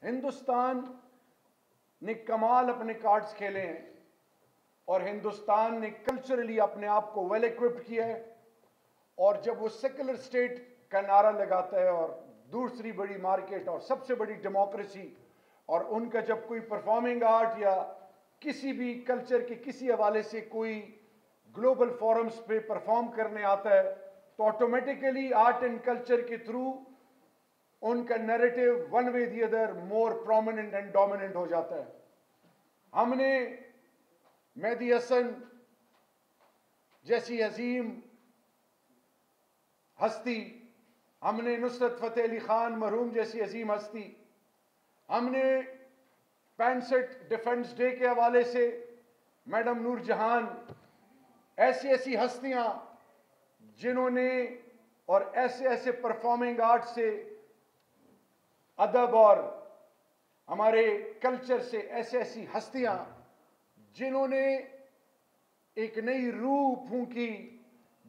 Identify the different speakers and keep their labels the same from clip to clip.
Speaker 1: हिंदुस्तान ने कमाल अपने कार्ड्स खेले हैं और हिंदुस्तान ने कल्चरली अपने आप को वेल इक्विप्ड किया है। और जब वो सेकुलर स्टेट का नारा लगाता है और दूसरी बड़ी मार्केट और सबसे बड़ी डेमोक्रेसी, और उनका जब कोई परफॉर्मिंग आर्ट या किसी भी कल्चर के किसी हवाले से कोई ग्लोबल फोरम्स पे परफॉर्म करने आता है, तो ऑटोमेटिकली आर्ट एंड कल्चर के थ्रू उनका narrative one way the other more prominent and dominant हो जाता है। हमने मेहदी हसन जैसी अजीम हस्ती, हमने नुसरत फतेह अली खान मरहूम जैसी अजीम हस्ती, हमने 65 डिफेंस डे के हवाले से मैडम नूरजहान, ऐसी ऐसी हस्तियां जिन्होंने और ऐसे ऐसे परफॉर्मिंग आर्ट से, अदब और हमारे कल्चर से ऐसे ऐसी हस्तियां जिन्होंने एक नई रूह फूंकी,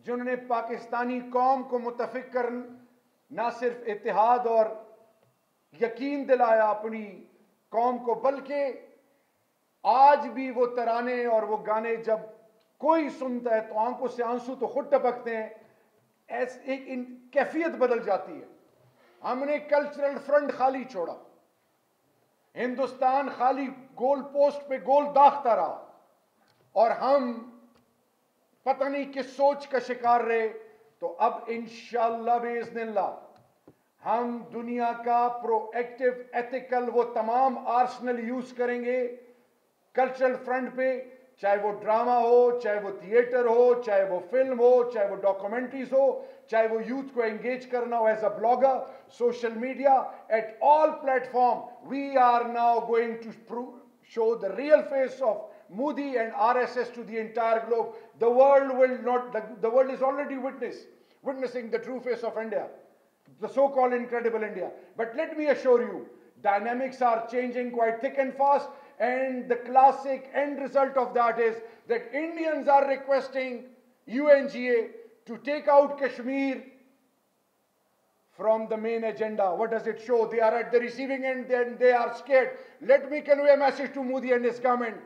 Speaker 1: जिन्होंने पाकिस्तानी कौम को मुत्तफिक कर ना सिर्फ इत्तेहाद और यकीन दिलाया अपनी कौम को, बल्कि आज भी वो तराने और वो गाने जब कोई सुनता है तो आंखों से आंसू तो खुद टपकते हैं, ऐसे एक कैफियत बदल जाती है। हमने कल्चरल फ्रंट खाली छोड़ा, हिंदुस्तान खाली गोल पोस्ट पे गोल दागता रहा और हम पता नहीं किस सोच का शिकार रहे। तो अब इंशाअल्लाह बिइज़्निल्लाह हम दुनिया का प्रोएक्टिव एथिकल वो तमाम आर्सनल यूज करेंगे कल्चरल फ्रंट पे, चाहे वो ड्रामा हो, चाहे वो थिएटर हो, चाहे वो फिल्म हो, चाहे वो डॉक्यूमेंट्रीज हो, चाहे वो यूथ को एंगेज करना हो as a blogger, social media, at all platform we are now going to show the real face of Modi and RSS to the entire globe. The world will not, the world is already witnessing the true face of India, the so-called incredible India. But let me assure you, dynamics are changing quite thick and fast, and the classic end result of that is that Indians are requesting UNGA to take out Kashmir from the main agenda. What does it show? They are at the receiving end, then they are scared. Let me convey a message to Modi and his government.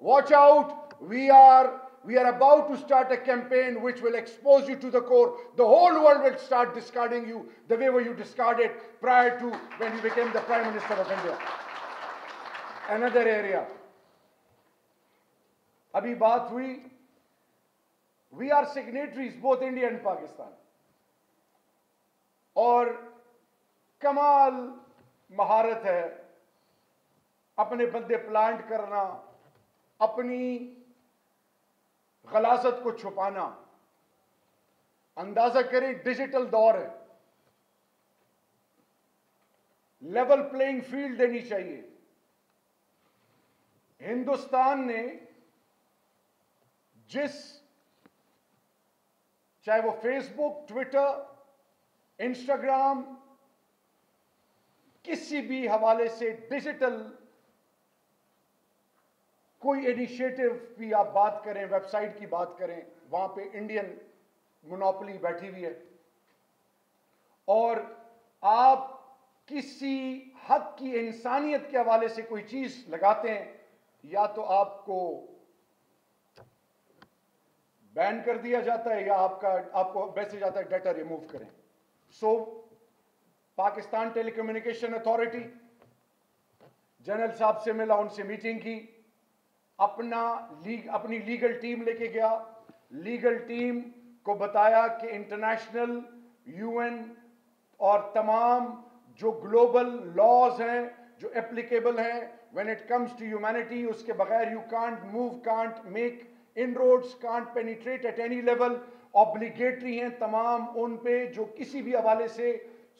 Speaker 1: Watch out. We are about to start a campaign which will expose you to the core. The whole world will start discarding you the way you discarded prior to when you became the Prime Minister of India. Another area. Abhi baat hui. We are signatories, both India and Pakistan. और कमाल महारत है अपने बंदे plant करना, अपनी गलासत को छुपाना। अंदाजा करें, डिजिटल दौर है, लेवल प्लेइंग फील्ड देनी चाहिए। हिंदुस्तान ने चाहे वो फेसबुक, ट्विटर, इंस्टाग्राम, किसी भी हवाले से डिजिटल कोई इनिशिएटिव भी आप बात करें, वेबसाइट की बात करें, वहां पे इंडियन मोनोपोली बैठी हुई है। और आप किसी हक की इंसानियत के हवाले से कोई चीज लगाते हैं, या तो आपको बैन कर दिया जाता है या आपको मैसेज आता है डाटा रिमूव करें। सो पाकिस्तान टेलीकम्युनिकेशन अथॉरिटी, जनरल साहब से मिला, उनसे मीटिंग की, अपनी लीगल टीम लेके गया, लीगल टीम को बताया कि इंटरनेशनल, यूएन और तमाम जो ग्लोबल लॉज हैं जो एप्लीकेबल हैं when it comes to humanity, उसके बगैर you can't move, can't make inroads, can't penetrate at any level, obligatory हैं तमाम उन पे जो किसी भी हवाले से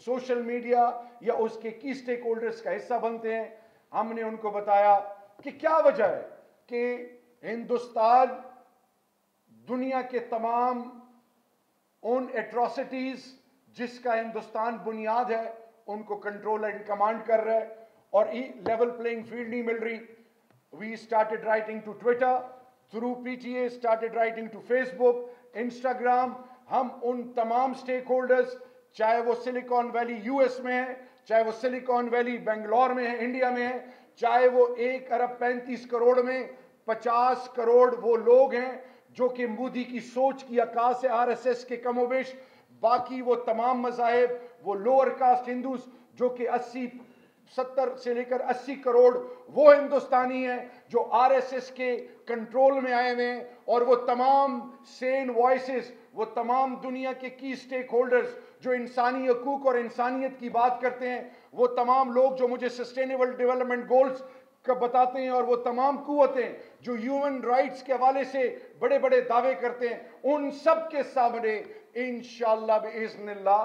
Speaker 1: सोशल मीडिया या उसके की स्टेक होल्डर्स का हिस्सा बनते हैं। हमने उनको बताया कि क्या वजह है कि हिंदुस्तान दुनिया के तमाम उन एट्रोसिटीज जिसका हिंदुस्तान बुनियाद है उनको कंट्रोल एंड कमांड कर रहा है, और लेवल प्लेइंग फील्ड नहीं मिल रही। We started writing to Twitter, through PTA started writing to Facebook, Instagram. हम उन तमाम स्टेक होल्डर्स, चाहे वो सिलिकॉन वैली यूएस में है, चाहे वो सिलिकॉन वैली बेंगलोर में है, इंडिया में है, चाहे वो 1 अरब 35 करोड़ में 50 करोड़ वो लोग हैं जो कि मोदी की सोच की अक्कास है, आरएसएस के कमोबेश, बाकी वो तमाम मज़ाहिब, वो लोअर कास्ट हिंदूज जो कि 70 से लेकर 80 करोड़ वो हिंदुस्तानी हैं जो आरएसएस के कंट्रोल में आए हुए हैं, और वो तमाम सेन वॉइसेस, वो तमाम दुनिया के की स्टेक होल्डर्स जो इंसानी हकूक और इंसानियत की बात करते हैं, वो तमाम लोग जो मुझे सस्टेनेबल डेवलपमेंट गोल्स का बताते हैं, और वो तमाम कुव्वतें जो ह्यूमन राइट्स के हवाले से बड़े बड़े दावे करते हैं, उन सब के सामने इंशाअल्लाह बिइज़्निल्लाह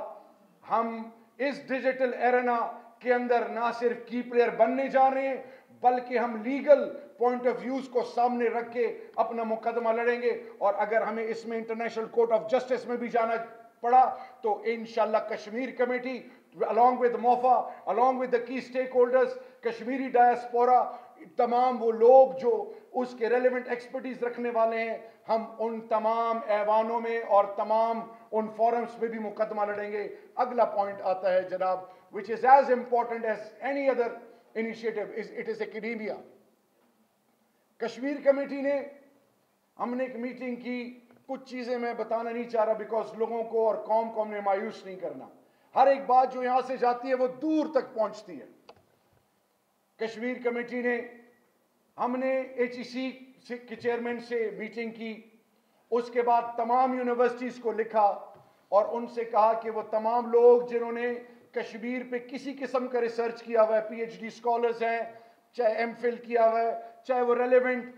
Speaker 1: हम इस डिजिटल एरेना के अंदर ना सिर्फ की प्लेयर बनने जा रहे हैं, बल्कि हम लीगल पॉइंट ऑफ व्यूज को सामने रख के अपना मुकदमा लड़ेंगे। और अगर हमें इसमें इंटरनेशनल कोर्ट ऑफ जस्टिस में भी जाना पड़ा तो इंशाअल्लाह Kashmir committee along with MOFA, along with the key stakeholders, Kashmiri diaspora, तमाम वो लोग जो उसके रेलेवेंट एक्सपर्टीज रखने वाले हैं, हम उन तमाम ऐवानों में और तमाम उन फोरम्स में भी मुकदमा लड़ेंगे। अगला पॉइंट आता है जनाब, which is as important as any other initiative, it is academia। Kashmir committee ने, हमने एक मीटिंग की, कुछ चीजें मैं बताना नहीं चाह रहा बिकॉज लोगों को और कौम को हमने मायूस नहीं करना। हर एक बात जो यहां से जाती है वो दूर तक पहुंचती है। कश्मीर कमेटी ने, हमने एचईसी के चेयरमैन से मीटिंग की, उसके बाद तमाम यूनिवर्सिटीज को लिखा और उनसे कहा कि वो तमाम लोग जिन्होंने कश्मीर पे किसी किस्म का रिसर्च किया हुआ है, पीएचडी स्कॉलर्स हैं, चाहे एमफिल किया हुआ है, चाहे वो रेलेवेंट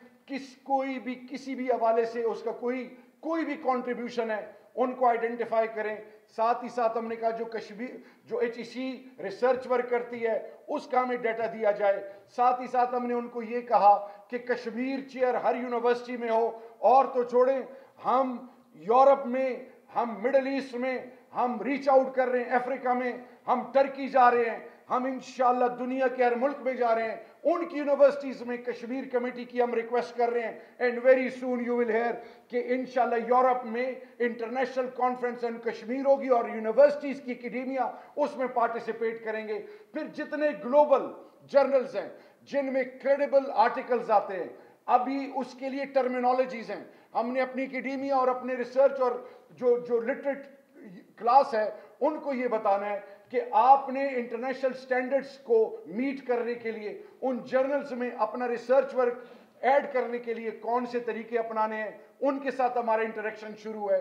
Speaker 1: कोई भी किसी भी हवाले से उसका कोई भी कंट्रीब्यूशन है, उनको आइडेंटिफाई करें। साथ ही साथ हमने कहा जो एचईसी रिसर्च वर्क करती है उसका हमें डाटा दिया जाए। साथ ही साथ हमने उनको ये कहा कि कश्मीर चेयर हर यूनिवर्सिटी में हो, और तो छोड़ें, हम यूरोप में, हम मिडल ईस्ट में, हम रीच आउट कर रहे हैं, अफ्रीका में, हम टर्की जा रहे हैं, हम इंशाअल्लाह दुनिया के हर मुल्क में जा रहे हैं, उनकी यूनिवर्सिटीज में कश्मीर कमेटी की हम रिक्वेस्ट कर रहे हैं। And very soon you will hair कि इंशाअल्लाह यूरोप में इंटरनेशनल कॉन्फ्रेंस ऑन कश्मीर होगी और यूनिवर्सिटीज की एकेडेमिया उसमें पार्टिसिपेट करेंगे। फिर जितने ग्लोबल जर्नल्स हैं जिनमें क्रेडिबल आर्टिकल्स आते हैं, अभी उसके लिए टर्मिनोलॉजीज हैं, हमने अपनी एकेडेमिया और अपने रिसर्च और जो लिटरेट क्लास है उनको ये बताना है कि आपने इंटरनेशनल स्टैंडर्ड्स को मीट करने के लिए उन जर्नल्स में अपना रिसर्च वर्क ऐड करने के लिए कौन से तरीके अपनाने हैं, उनके साथ हमारा इंटरेक्शन शुरू है।